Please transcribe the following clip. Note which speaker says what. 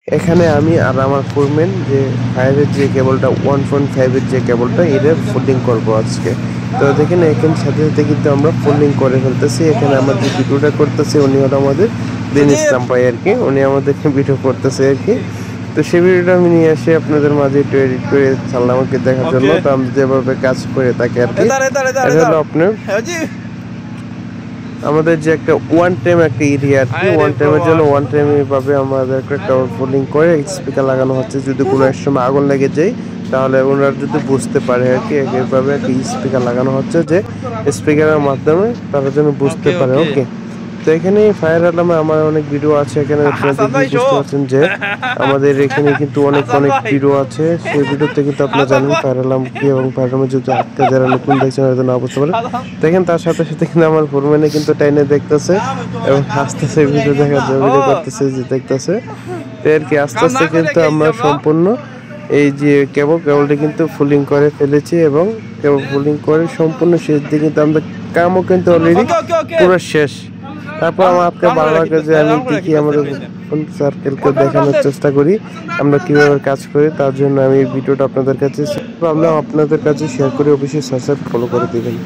Speaker 1: এখানে আমি আর আমার ফোরম্যান যে ফায়ারের যে কেবলটা 1.5 এর যে কেবলটা এটা ফোল্ডিং করব আজকে। তো দেখেন এখানে সাথে সাথে কিন্তু আমরা ফোল্ডিং করে ফেলতেছি। এখানে আমার যে ভিডিওটা করতেছে উনি হলো আমাদের দিন ইসলাম ভাই আর কি, উনি আমাদেরকে ভিডিও করতেছে আর কি। তো সেই ভিডিওটা আমি নিয়ে আসি আপনাদের মাঝে একটু এডিট করে ছাড়লাম আমাকে দেখার জন্য। তো আমি যেভাবে কাজ করে থাকি আর কি, এটা হলো আপনার আমাদের যে একটা ওয়ান টাইম একটা এরিয়া আর কি, ওয়ান টাইমের জন্য ওয়ান টাইম এইভাবে আমাদের একটা টাওয়ার ফোল্ডিং করে স্পিকার লাগানো হচ্ছে। যদি কোনো এক সময় আগুন লেগে যায় তাহলে ওনারা যদি বুঝতে পারে আর কি, এইভাবে একটা স্পিকার লাগানো হচ্ছে যে স্পিকারের মাধ্যমে তারা যেন বুঝতে পারে। ওকে, তো এখানে ফায়ার অ্যালার্মে আমার অনেক ভিডিও আছে। এখানে আপনারা বুঝতে পারছেন যে আমাদের এখানে কিন্তু অনেক ভিডিও আছে। সেই ভিডিওতে কিন্তু আপনারা জানেন ফায়ার অ্যালার্ম কি এবং ফায়ার অ্যালার্মে যদি আটকে যারা নতুন দেখছেন হয়তো না বুঝতে পারেন। দেখেন তার সাথে সাথে কিন্তু আমার ফোরম্যানে কিন্তু টাইনে দেখতেছে এবং আস্তে আস্তে ভিডিও দেখার জন্য ভিডিও করতেছে, যে দেখতেছে। তো আর কি আস্তে আস্তে কিন্তু আমরা সম্পূর্ণ এই যে কেবলটা কিন্তু ফুলিং করে ফেলেছি এবং কেবল ফুলিং করে সম্পূর্ণ শেষ দিকে কিন্তু আমাদের কামও কিন্তু অলরেডি পুরো শেষ। তারপর আমার আপনাকে ভালো লাগে যে আমি দেখি আমাদের ফুল সার্কেলকে দেখানোর চেষ্টা করি আমরা কিভাবে কাজ করি। তার জন্য আমি এই ভিডিওটা আপনাদের কাছে শেয়ার করে অবশ্যই সাবস্ক্রাইব ফলো করে দিবেন।